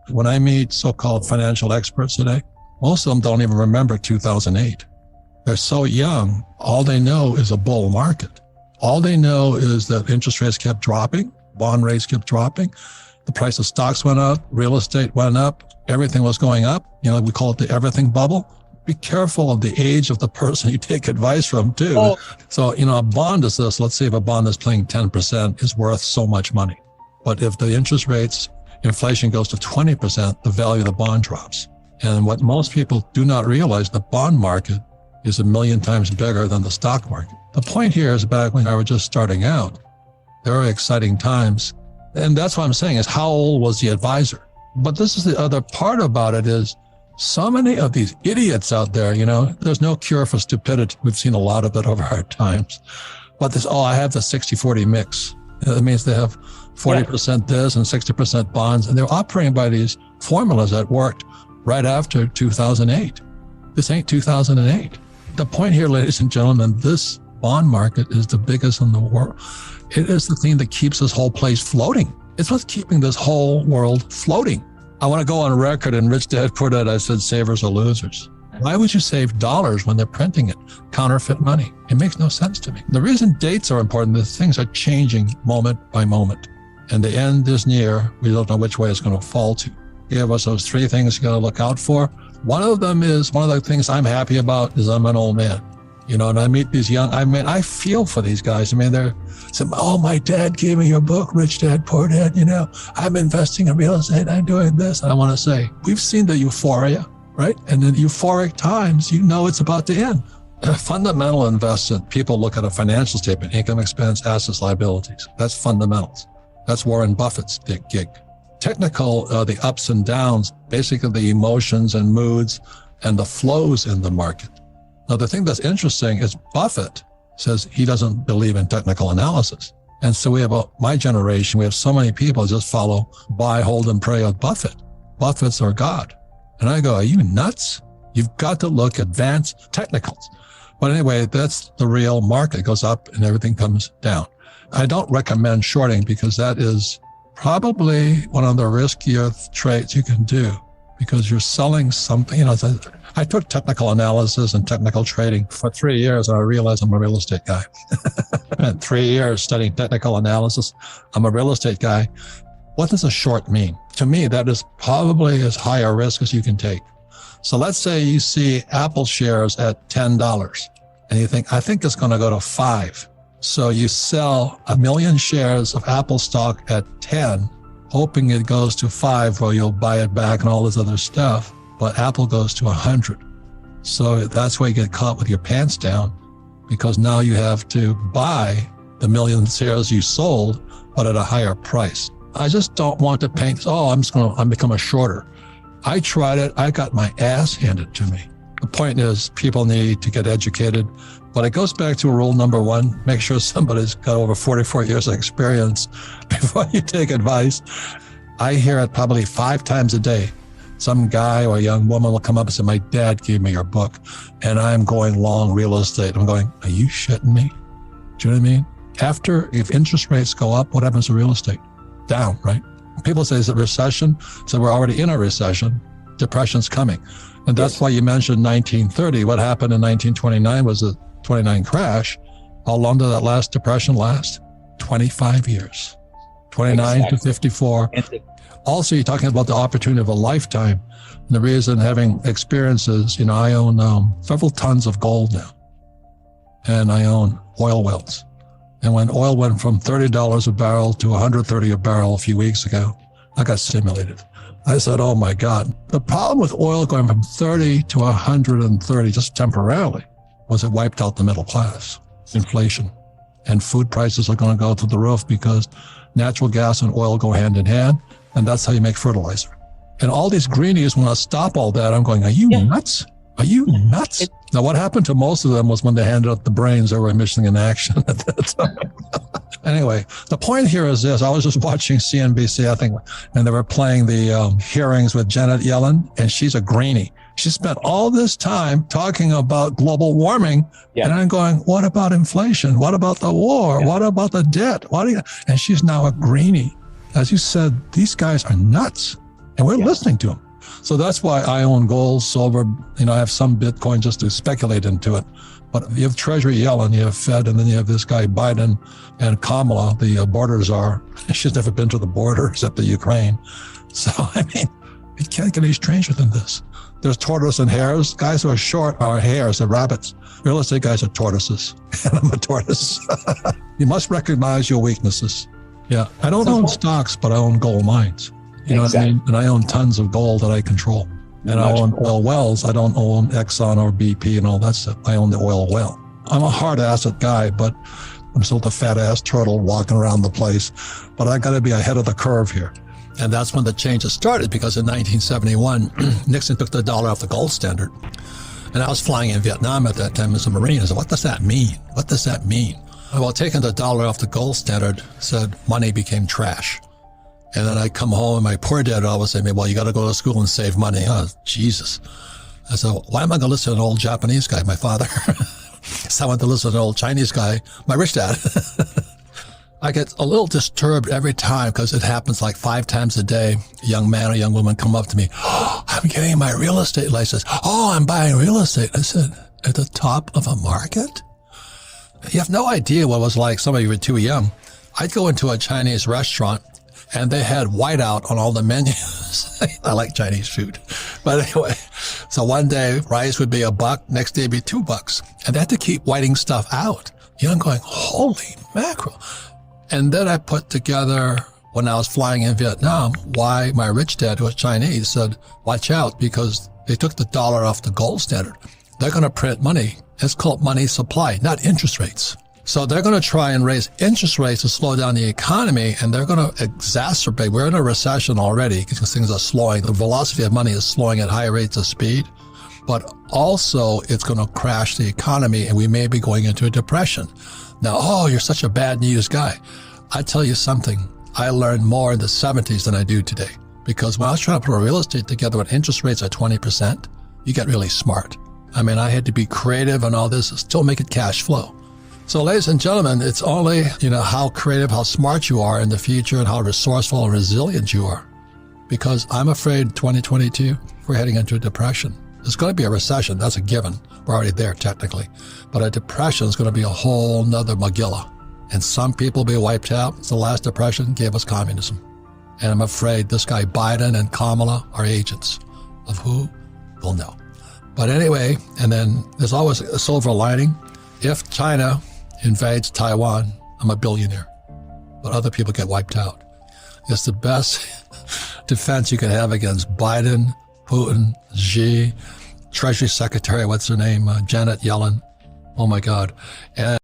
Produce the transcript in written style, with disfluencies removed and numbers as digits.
When I meet so-called financial experts today, most of them don't even remember 2008. They're so young, all they know is a bull market. All they know is that interest rates kept dropping, bond rates kept dropping, the price of stocks went up, real estate went up, everything was going up. We call it the everything bubble. Be careful of the age of the person you take advice from too. Oh. So, a bond is this. Let's say if a bond is paying 10% is worth so much money. But if the interest rates, inflation goes to 20%, the value of the bond drops. And what most people do not realize, the bond market is 1 million times bigger than the stock market. The point here is back when I was just starting out, very exciting times. And that's what I'm saying is how old was the advisor? But this is the other part about it is so many of these idiots out there, there's no cure for stupidity. We've seen a lot of it over our times. But this, I have the 60-40 mix. That means they have 40% this and 60% bonds. And they're operating by these formulas that worked right after 2008. This ain't 2008. The point here, ladies and gentlemen, this bond market is the biggest in the world. It is the thing that keeps this whole place floating. It's what's keeping this whole world floating. I want to go on record in Rich Dad Poor Dad, I said savers are losers. Why would you save dollars when they're printing it? Counterfeit money. It makes no sense to me. The reason dates are important is things are changing moment by moment. And the end is near. We don't know which way it's going to fall to. Give us those 3 things you got to look out for. One of them is, one of the things I'm happy about is I'm an old man. And I meet these young, I feel for these guys. They're saying, my dad gave me your book, Rich Dad, Poor Dad. I'm investing in real estate. I'm doing this. And I want to say, we've seen the euphoria, right? And in euphoric times, it's about to end. A fundamental investment, people look at a financial statement, income, expense, assets, liabilities. That's fundamentals. That's Warren Buffett's big gig. Technical, the ups and downs, basically the emotions and moods and the flows in the market. Now, the thing that's interesting is Buffett says he doesn't believe in technical analysis. And so we have my generation, we have so many people just follow, buy, hold, and pray with Buffett. Buffett's our God. And I go, are you nuts? You've got to look at advanced technicals. But anyway, that's the real market. It goes up and everything comes down. I don't recommend shorting because that is probably one of the riskier trades you can do because you're selling something. I took technical analysis and technical trading for 3 years, and I realized I'm a real estate guy. I spent 3 years studying technical analysis. I'm a real estate guy. What does a short mean? To me, that is probably as high a risk as you can take. So let's say you see Apple shares at $10, and you think, I think it's going to go to 5. So you sell 1 million shares of Apple stock at 10, hoping it goes to 5 where you'll buy it back and all this other stuff. But Apple goes to 100. So that's where you get caught with your pants down because now you have to buy the 1 million shares you sold, but at a higher price. I just don't want to paint, I'm become a shorter. I tried it. I got my ass handed to me. The point is people need to get educated, but it goes back to rule number 1, make sure somebody's got over 44 years of experience before you take advice. I hear it probably 5 times a day. Some guy or a young woman will come up and say, my dad gave me your book and I'm going long real estate. I'm going, are you shitting me? Do you know what I mean? If interest rates go up, what happens to real estate? Down, right? People say, is it recession? So we're already in a recession. Depression's coming. And that's why you mentioned 1930. What happened in 1929 was the 29 crash. How long did that last depression last? 25 years. 29 to 54. Also, you're talking about the opportunity of a lifetime. And the reason having experiences, I own several tons of gold now. And I own oil wells. And when oil went from $30 a barrel to $130 a barrel a few weeks ago, I got stimulated. I said, oh my God. The problem with oil going from 30 to 130 just temporarily was it wiped out the middle class, inflation. And food prices are going to go through the roof because natural gas and oil go hand in hand. And that's how you make fertilizer. And all these greenies want to stop all that. I'm going, are you nuts? Are you nuts? Now, what happened to most of them was when they handed up the brains, they were missing in action at that time. Anyway, the point here is this. I was just watching CNBC, I think, and they were playing the hearings with Janet Yellen, and she's a greenie. She spent all this time talking about global warming, and I'm going, what about inflation? What about the war? What about the debt? And she's now a greenie. As you said, these guys are nuts. And we're listening to them. So that's why I own gold, silver. I have some Bitcoin just to speculate into it. But you have Treasury Yellen, you have Fed, and then you have this guy Biden and Kamala, the border czar. She's never been to the border except the Ukraine. So, you can't get any stranger than this. There's tortoise and hares. Guys who are short are hares, they're rabbits. Real estate guys are tortoises, and I'm a tortoise. You must recognize your weaknesses. Yeah, I don't own stocks, but I own gold mines. You know what I mean? And I own tons of gold that I control. And I own oil wells. I don't own Exxon or BP and all that stuff. I own the oil well. I'm a hard asset guy, but I'm still the fat ass turtle walking around the place. But I got to be ahead of the curve here. And that's when the changes started, because in 1971, Nixon took the dollar off the gold standard. And I was flying in Vietnam at that time as a Marine. I said, what does that mean? What does that mean? Well, taking the dollar off the gold standard said money became trash. And then I come home and my poor dad always say to me, well, you got to go to school and save money. Oh, Jesus. I said, why am I going to listen to an old Japanese guy, my father? So I went to listen to an old Chinese guy, my rich dad. I get a little disturbed every time because it happens like 5 times a day. A young man or young woman come up to me. Oh, I'm getting my real estate license. Oh, I'm buying real estate. I said, at the top of a market? You have no idea what it was like. Some of you were too young. I'd go into a Chinese restaurant and they had whiteout on all the menus. I like Chinese food. But anyway, so one day rice would be $1, next day it'd be $2. And they had to keep whiting stuff out. I'm going, holy mackerel. And then I put together, when I was flying in Vietnam, why my rich dad, who was Chinese, said, watch out, because they took the dollar off the gold standard. They're going to print money. It's called money supply, not interest rates. So they're going to try and raise interest rates to slow down the economy, and they're going to exacerbate. We're in a recession already because things are slowing. The velocity of money is slowing at high rates of speed, but also it's going to crash the economy, and we may be going into a depression. Now, oh, you're such a bad news guy. I tell you something, I learned more in the 70s than I do today, because when I was trying to put a real estate together with interest rates at 20%, you get really smart. I had to be creative and all this, still make it cash flow. So ladies and gentlemen, it's only, how creative, how smart you are in the future and how resourceful and resilient you are. Because I'm afraid 2022, we're heading into a depression. There's going to be a recession. That's a given. We're already there technically. But a depression is going to be a whole nother Megillah. And some people will be wiped out. The last depression gave us communism. And I'm afraid this guy Biden and Kamala are agents of who? We'll know. But anyway, and then there's always a silver lining. If China invades Taiwan, I'm a billionaire. But other people get wiped out. It's the best defense you can have against Biden, Putin, Xi, Treasury Secretary, what's her name, Janet Yellen. Oh my God. And